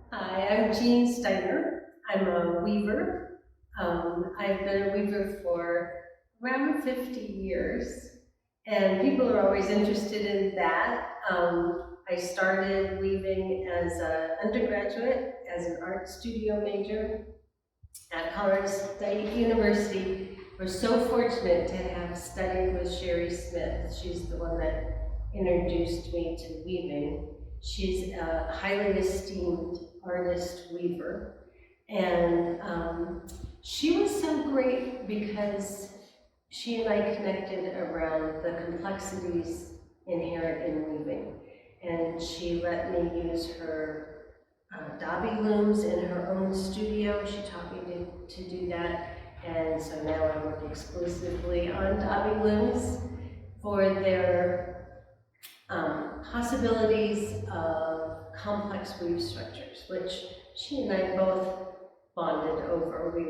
Hi, I'm Jeanne Steiner. I'm a weaver. I've been a weaver for around 50 years, and people are always interested in that. I started weaving as an undergraduate, as an art studio major at Colorado State University. We're so fortunate to have studied with Sherry Smith. She's the one that introduced me to weaving. She's a highly esteemed artist weaver. And she was so great because she and I connected around the complexities inherent in weaving. And she let me use her Dobby looms in her own studio. She taught me to do that. And so now I work exclusively on Dobby looms for their possibilities of complex weave structures, which she and I both bonded over. We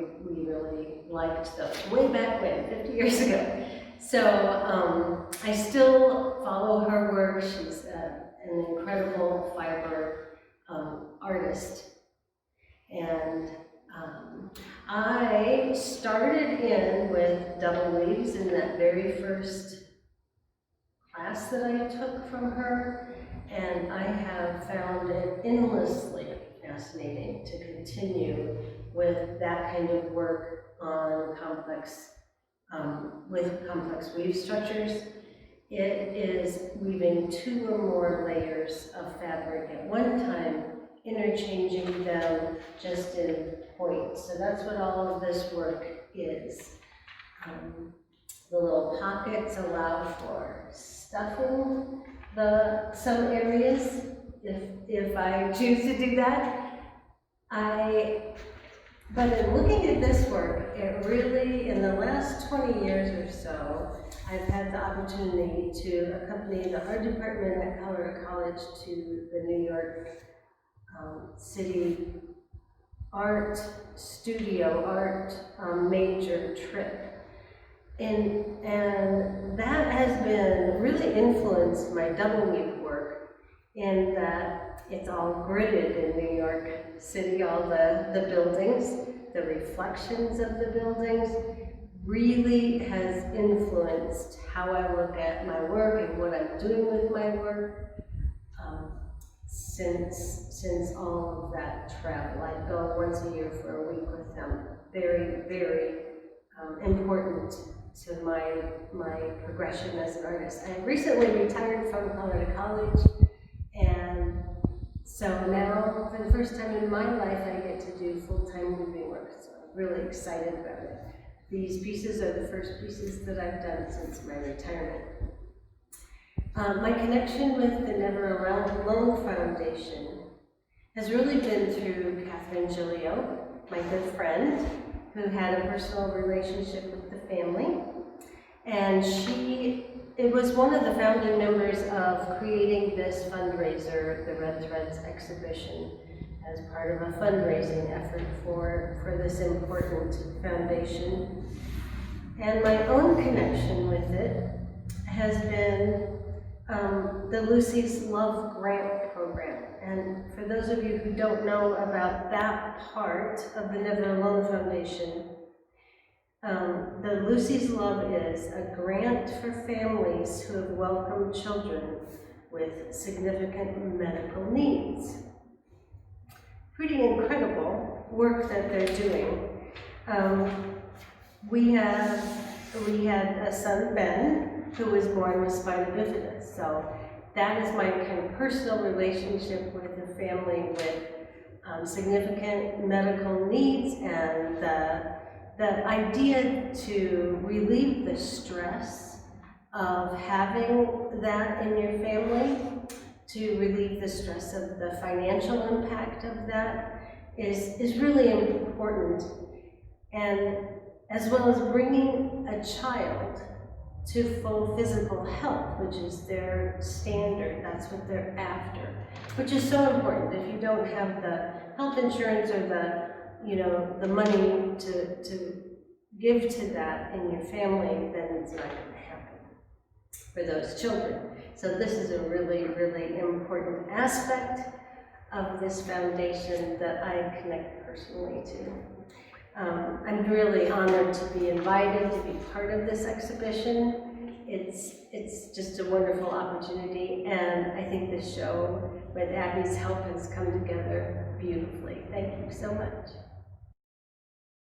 really liked those way back when, 50 years ago. So I still follow her work. She's an incredible fiber artist. And I started in with double weaves in that very first class that I took from her, and I have found it endlessly fascinating to continue with that kind of work on with complex weave structures. It is weaving 2 or more layers of fabric at one time, interchanging them just in points. So that's what all of this work is. The little pockets allow for stuffing some areas if I choose to do that. But in looking at this work, it really, in the last 20 years or so, I've had the opportunity to accompany the art department at Colorado College to the New York City art studio, art major trip. And that has been really influenced my double weave work in that it's all gridded in New York City, all the buildings, the reflections of the buildings really has influenced how I look at my work and what I'm doing with my work since all of that travel. I go once a year for a week with them. Very, very important to my progression as an artist. I recently retired from Colorado College, and so now, for the first time in my life, I get to do full-time weaving work, so I'm really excited about it. These pieces are the first pieces that I've done since my retirement. My connection with the Never Alone Foundation has really been through Catherine Giglio, my good friend, who had a personal relationship with the family. And it was one of the founding members of creating this fundraiser, the Red Threads exhibition, as part of a fundraising effort for this important foundation. And my own connection with it has been the Lucy's Love Grant program. And for those of you who don't know about that part of the Never Alone Foundation, the Lucy's Love is a grant for families who have welcomed children with significant medical needs. Pretty incredible work that they're doing. We had a son, Ben, who was born with spina bifida. So that is my kind of personal relationship with a family with significant medical needs, and the idea to relieve the stress of having that in your family, to relieve the stress of the financial impact of that is really important. And as well as bringing a child to full physical health, which is their standard, that's what they're after, which is so important. If you don't have the health insurance or the money to give to that in your family, then it's not going to happen for those children. So this is a really, really important aspect of this foundation that I connect personally to. I'm really honored to be invited to be part of this exhibition. It's just a wonderful opportunity, and I think this show, with Abby's help, has come together beautifully. Thank you so much.